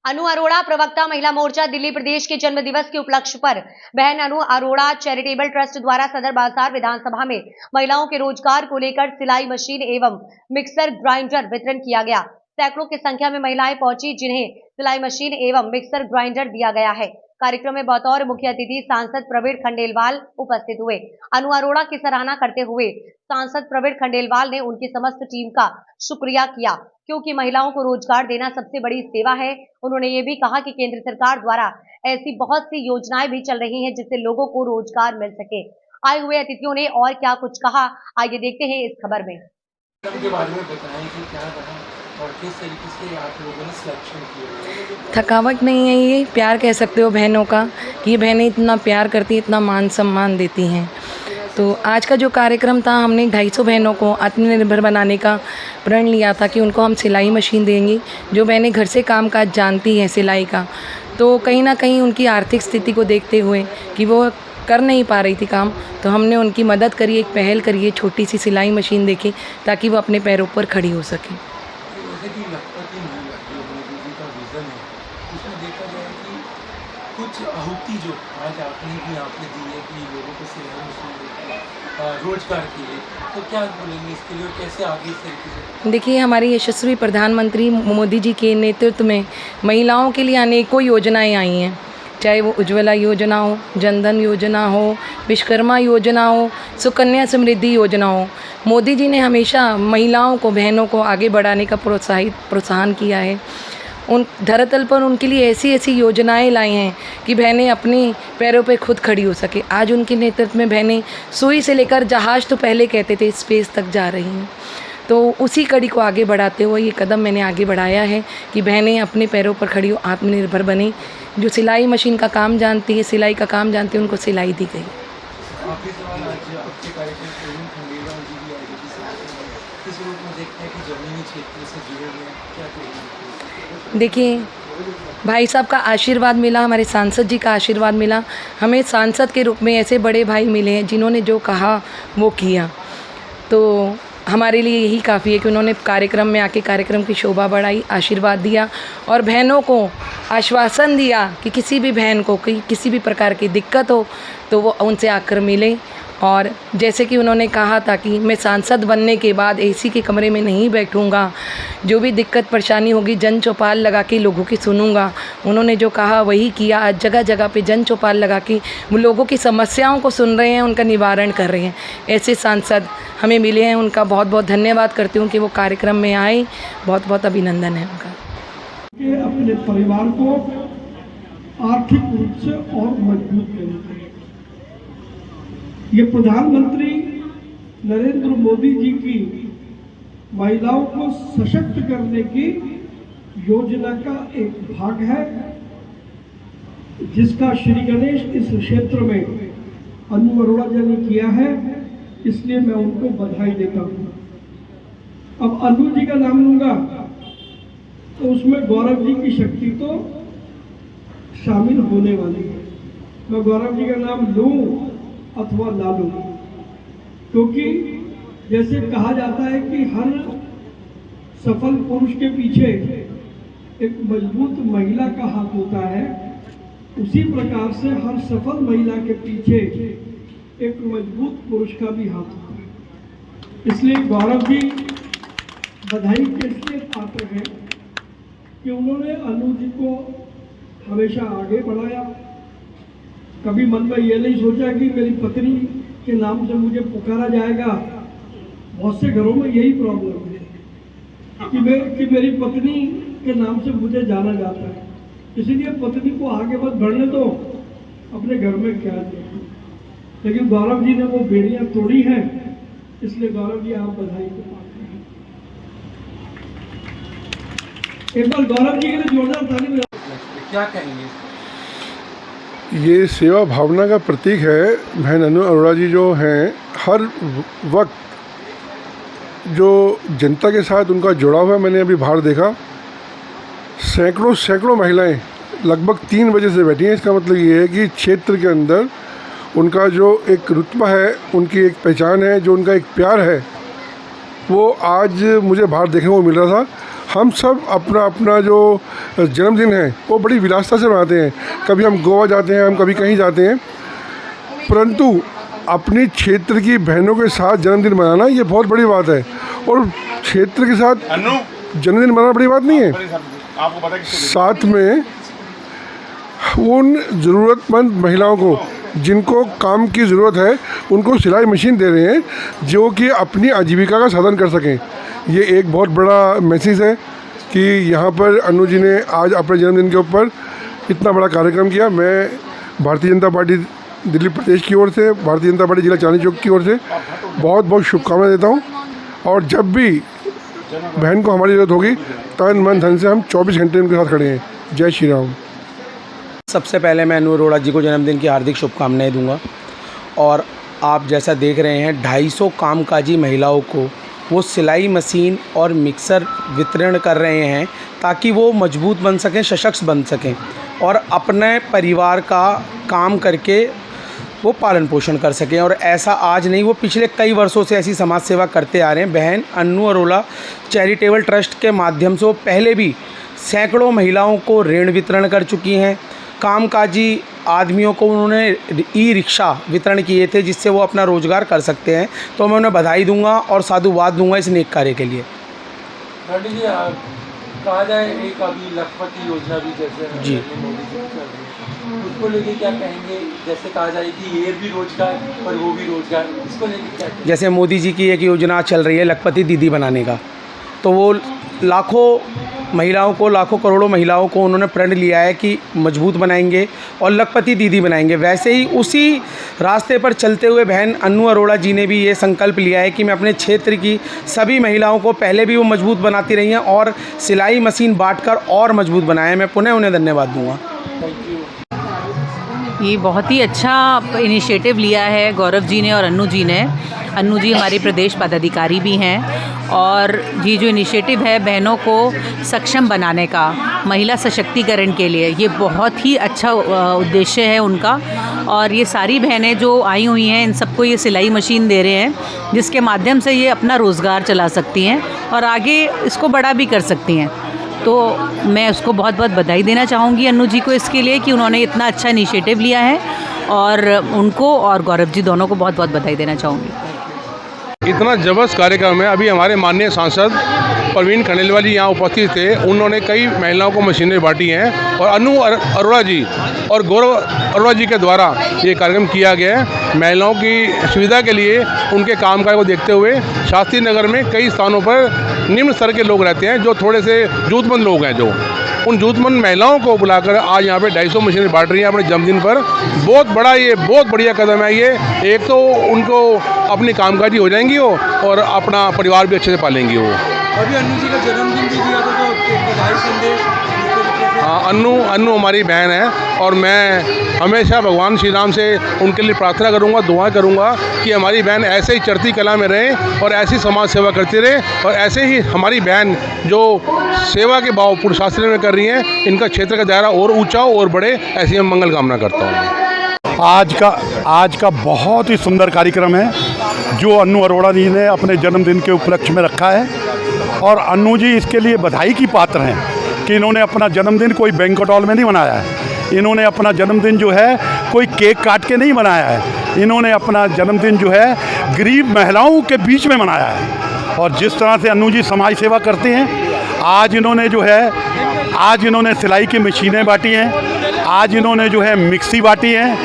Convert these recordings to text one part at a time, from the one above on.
अनु अरोड़ा प्रवक्ता महिला मोर्चा दिल्ली प्रदेश के जन्म दिवस के उपलक्ष्य पर बहन अनु अरोड़ा चैरिटेबल ट्रस्ट द्वारा सदर बाजार विधानसभा में महिलाओं के रोजगार को लेकर सिलाई मशीन एवं मिक्सर ग्राइंडर वितरण किया गया। सैकड़ों की संख्या में महिलाएं पहुंची जिन्हें सिलाई मशीन एवं मिक्सर ग्राइंडर दिया गया है। कार्यक्रम में बतौर मुख्य अतिथि सांसद प्रवीण खंडेलवाल उपस्थित हुए। अनु अरोड़ा की सराहना करते हुए सांसद प्रवीण खंडेलवाल ने उनकी समस्त टीम का शुक्रिया किया क्योंकि महिलाओं को रोजगार देना सबसे बड़ी सेवा है। उन्होंने ये भी कहा कि केंद्र सरकार द्वारा ऐसी बहुत सी योजनाएं भी चल रही हैं जिससे लोगों को रोजगार मिल सके। आए हुए अतिथियों ने और क्या कुछ कहा, आइए देखते हैं इस खबर में। के बारे में बताएं कि क्या बना और किस तरीके से आप लोगों ने सिलेक्शन किया। थकावट नहीं है, ये प्यार कह सकते हो बहनों का कि ये बहनें इतना प्यार करती हैं, इतना मान सम्मान देती हैं। तो आज का जो कार्यक्रम था, हमने 250 बहनों को आत्मनिर्भर बनाने का प्रण लिया था कि उनको हम सिलाई मशीन देंगे। जो बहनें घर से काम काज जानती हैं सिलाई का, तो कहीं ना कहीं उनकी आर्थिक स्थिति को देखते हुए कि वो कर नहीं पा रही थी काम, तो हमने उनकी मदद करी, एक पहल करी है छोटी सी सिलाई मशीन देके ताकि वो अपने पैरों पर खड़ी हो सके। कुछ आहुति जो आज आपने दी है कि लोगों को सिलाई मशीन रोजगार के लिए, तो क्या बोलेंगे इसके लिए और कैसे आगे इस तरीके से? देखिए, हमारे यशस्वी प्रधानमंत्री मोदी जी के नेतृत्व में महिलाओं के लिए अनेकों योजनाएं आई हैं, चाहे वो उज्ज्वला योजना हो, जनधन योजना हो, विश्वकर्मा योजना हो, सुकन्या समृद्धि योजना हो। मोदी जी ने हमेशा महिलाओं को, बहनों को आगे बढ़ाने का प्रोत्साहन किया है। उन धरातल पर उनके लिए ऐसी ऐसी योजनाएं लाई हैं कि बहनें अपने पैरों पे खुद खड़ी हो सके। आज उनके नेतृत्व में बहनें सुई से लेकर जहाज़, तो पहले कहते थे, स्पेस तक जा रही हैं। तो उसी कड़ी को आगे बढ़ाते हुए ये कदम मैंने आगे बढ़ाया है कि बहनें अपने पैरों पर खड़ी हो, आत्मनिर्भर बने। जो सिलाई मशीन का काम जानती है, सिलाई का काम जानती है, उनको सिलाई दी गई। देखिए, भाई साहब का आशीर्वाद मिला, हमारे सांसद जी का आशीर्वाद मिला। हमें सांसद के रूप में ऐसे बड़े भाई मिले हैं जिन्होंने जो कहा वो किया, तो हमारे लिए यही काफ़ी है कि उन्होंने कार्यक्रम में आके कार्यक्रम की शोभा बढ़ाई, आशीर्वाद दिया और बहनों को आश्वासन दिया कि किसी भी बहन को किसी भी प्रकार की दिक्कत हो तो वो उनसे आकर मिले। और जैसे कि उन्होंने कहा था कि मैं सांसद बनने के बाद एसी के कमरे में नहीं बैठूंगा, जो भी दिक्कत परेशानी होगी जन चौपाल लगा के लोगों की सुनूंगा। उन्होंने जो कहा वही किया। आज जगह जगह पे जन चौपाल लगा के वो लोगों की समस्याओं को सुन रहे हैं, उनका निवारण कर रहे हैं। ऐसे सांसद हमें मिले हैं, उनका बहुत बहुत धन्यवाद करती हूँ कि वो कार्यक्रम में आए। बहुत बहुत अभिनंदन है उनका। अपने परिवार को आर्थिक रूप से और मजबूत करें। ये प्रधानमंत्री नरेंद्र मोदी जी की महिलाओं को सशक्त करने की योजना का एक भाग है, जिसका श्री गणेश इस क्षेत्र में अनु अरोड़ा जी ने किया है, इसलिए मैं उनको बधाई देता हूँ। अब अनु जी का नाम लूंगा तो उसमें गौरव जी की शक्ति तो शामिल होने वाली है। मैं गौरव जी का नाम लूं अथवा ना लूं, क्योंकि जैसे कहा जाता है कि हर सफल पुरुष के पीछे एक मजबूत महिला का हाथ होता है, उसी प्रकार से हर सफल महिला के पीछे एक मजबूत पुरुष का भी हाथ होता है। इसलिए गौरव जी बधाई के इसलिए पात्र हैं कि उन्होंने अनु जी को हमेशा आगे बढ़ाया। कभी मन में ये नहीं सोचा कि मेरी पत्नी के नाम से मुझे पुकारा जाएगा। बहुत से घरों में यही प्रॉब्लम है कि मेरी पत्नी के नाम से मुझे जाना जाता है, इसीलिए पत्नी को आगे मत बढ़ने दो, अपने घर में क्या देखो। लेकिन गौरव जी ने वो बेड़ियां तोड़ी हैं, इसलिए गौरव जी आप बधाई के पात्र हैं। एक बार गौरव जी के लिए जोरदार ताली बजाइए। क्या कहेंगे? ये सेवा भावना का प्रतीक है। बहन अनु अरोड़ा जी जो हैं, हर वक्त जो जनता के साथ उनका जुड़ा हुआ है। मैंने अभी बाहर देखा, सैकड़ों महिलाएं लगभग 3 बजे से बैठी हैं। इसका मतलब ये है कि क्षेत्र के अंदर उनका जो एक रुतबा है, उनकी एक पहचान है, जो उनका एक प्यार है, वो आज मुझे बाहर देखने को मिल रहा था। हम सब अपना अपना जो जन्मदिन है वो बड़ी विलासिता से मनाते हैं। कभी हम गोवा जाते हैं, हम कभी कहीं जाते हैं, परंतु अपनी क्षेत्र की बहनों के साथ जन्मदिन मनाना ये बहुत बड़ी बात है। और क्षेत्र के साथ जन्मदिन मनाना बड़ी बात नहीं है, आपको पता है कि साथ में उन ज़रूरतमंद महिलाओं को जिनको काम की ज़रूरत है उनको सिलाई मशीन दे रहे हैं जो कि अपनी आजीविका का साधन कर सकें। ये एक बहुत बड़ा मैसेज है कि यहाँ पर अनु जी ने आज अपने जन्मदिन के ऊपर इतना बड़ा कार्यक्रम किया। मैं भारतीय जनता पार्टी दिल्ली प्रदेश की ओर से, भारतीय जनता पार्टी जिला चांदनी चौक की ओर से बहुत बहुत शुभकामनाएं देता हूँ। और जब भी बहन को हमारी ज़रूरत होगी तन मन धन से हम 24 घंटे उनके साथ खड़े हैं। जय श्री राम। सबसे पहले मैं अनु अरोड़ा जी को जन्मदिन की हार्दिक शुभकामनाएं दूंगा। और आप जैसा देख रहे हैं 250 कामकाजी महिलाओं को वो सिलाई मशीन और मिक्सर वितरण कर रहे हैं ताकि वो मजबूत बन सकें, सशक्त बन सकें और अपने परिवार का काम करके वो पालन पोषण कर सकें। और ऐसा आज नहीं, वो पिछले कई वर्षों से ऐसी समाज सेवा करते आ रहे हैं। बहन अनु अरोड़ा चैरिटेबल ट्रस्ट के माध्यम से वो पहले भी सैकड़ों महिलाओं को ऋण वितरण कर चुकी हैं। कामकाजी आदमियों को उन्होंने ई रिक्शा वितरण किए थे जिससे वो अपना रोज़गार कर सकते हैं। तो मैं उन्हें बधाई दूंगा और साधुवाद दूंगा इस नेक कार्य के लिए। कहा जाए एक अभी लखपति योजना भी जैसे जी मोदी जी चल रही है, उसको लेके क्या कहेंगे? जैसे कहा जाए कि ये भी रोजगार और वो भी रोजगार, इसको लेके क्या कहेंगे? जैसे मोदी जी की एक योजना चल रही है लखपति दीदी बनाने का, तो वो लाखों महिलाओं को, लाखों करोड़ों महिलाओं को उन्होंने प्रण लिया है कि मजबूत बनाएंगे और लखपति दीदी बनाएंगे। वैसे ही उसी रास्ते पर चलते हुए बहन अनु अरोड़ा जी ने भी ये संकल्प लिया है कि मैं अपने क्षेत्र की सभी महिलाओं को, पहले भी वो मजबूत बनाती रही हैं और सिलाई मशीन बांटकर और मजबूत बनाया। मैं पुनः उन्हें धन्यवाद दूँगा। ये बहुत ही अच्छा इनिशिएटिव लिया है गौरव जी ने और अनु जी ने। अनु जी हमारे प्रदेश पदाधिकारी भी हैं और ये जो इनिशिएटिव है बहनों को सक्षम बनाने का, महिला सशक्तिकरण के लिए, ये बहुत ही अच्छा उद्देश्य है उनका। और ये सारी बहनें जो आई हुई हैं इन सबको ये सिलाई मशीन दे रहे हैं जिसके माध्यम से ये अपना रोज़गार चला सकती हैं और आगे इसको बड़ा भी कर सकती हैं। तो मैं उसको बहुत बहुत बधाई देना चाहूँगी अनु जी को इसके लिए कि उन्होंने इतना अच्छा इनिशिएटिव लिया है और उनको और गौरव जी दोनों को बहुत बहुत बधाई देना चाहूँगी। इतना जबरदस्त कार्यक्रम है। अभी हमारे माननीय सांसद प्रवीण खंडेलवाल जी यहाँ उपस्थित थे, उन्होंने कई महिलाओं को मशीनें बांटी हैं और अनु अरोड़ा जी और गौरव अरोड़ा जी के द्वारा ये कार्यक्रम किया गया है। महिलाओं की सुविधा के लिए उनके कामकाज को देखते हुए शास्त्री नगर में कई स्थानों पर निम्न स्तर के लोग रहते हैं जो थोड़े से जरूरतमंद लोग हैं, जो उन जरूरतमंद महिलाओं को बुलाकर आज यहाँ पे 250 मशीनें बांट रही हैं अपने जन्मदिन पर। बहुत बढ़िया कदम है ये। एक तो उनको अपनी कामकाजी हो जाएंगी वो और अपना परिवार भी अच्छे से पालेंगी वो। अभी अनु जी का जन्मदिन भी दिया था तो बधाई संदेश। हाँ, अनु हमारी बहन है और मैं हमेशा भगवान श्री राम से उनके लिए प्रार्थना करूंगा, दुआएं करूंगा कि हमारी बहन ऐसे ही चढ़ती कला में रहे और ऐसी समाज सेवा करती रहे और ऐसे ही हमारी बहन जो सेवा के भाव पुरुषास्त्र में कर रही हैं, इनका क्षेत्र का दायरा और ऊंचा हो और बढ़े, ऐसी मैं मंगल कामना करता हूँ। आज का बहुत ही सुंदर कार्यक्रम है जो अनु अरोड़ा जी ने अपने जन्मदिन के उपलक्ष्य में रखा है और अनु जी इसके लिए बधाई की पात्र हैं कि इन्होंने अपना जन्मदिन कोई बैंक्वेट हॉल में नहीं मनाया है। इन्होंने अपना जन्मदिन जो है कोई केक काट के नहीं मनाया है। इन्होंने अपना जन्मदिन जो है गरीब महिलाओं के बीच में मनाया है। और जिस तरह से अनु जी समाज सेवा करते हैं, आज इन्होंने सिलाई की मशीनें बांटी हैं, आज इन्होंने जो है मिक्सी बांटी है।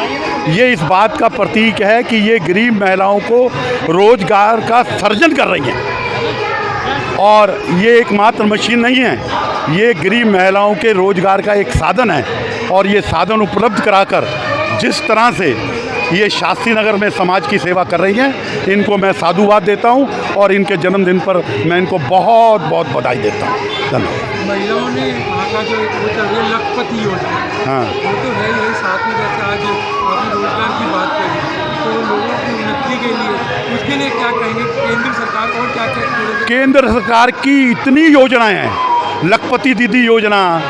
ये इस बात का प्रतीक है कि ये गरीब महिलाओं को रोज़गार का सृजन कर रही हैं। और ये एकमात्र मशीन नहीं है, ये गरीब महिलाओं के रोज़गार का एक साधन है। और ये साधन उपलब्ध कराकर जिस तरह से ये शास्त्री नगर में समाज की सेवा कर रही हैं, इनको मैं साधुवाद देता हूं और इनके जन्मदिन पर मैं इनको बहुत बहुत बधाई देता हूं। धन्यवाद। महिलाओं ने वहाँ का जो वो चल रही है लखपति योजना, हाँ, वो तो है यही। साथ में जैसे आज आपने रोजगार की बात करी तो लोगों की उन्नति के लिए उसके लिए क्या कहेंगे? केंद्र सरकार और क्या क्या? केंद्र सरकार की इतनी योजनाएं हैं, लखपति दीदी योजना,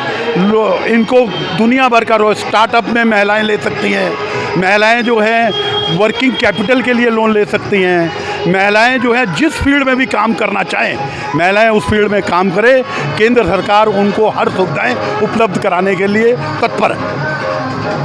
इनको दुनिया भर का स्टार्टअप में महिलाएं ले सकती हैं। महिलाएं जो है वर्किंग कैपिटल के लिए लोन ले सकती हैं। महिलाएं जो है जिस फील्ड में भी काम करना चाहें, महिलाएं उस फील्ड में काम करें। केंद्र सरकार उनको हर सुविधाएं उपलब्ध कराने के लिए तत्पर है।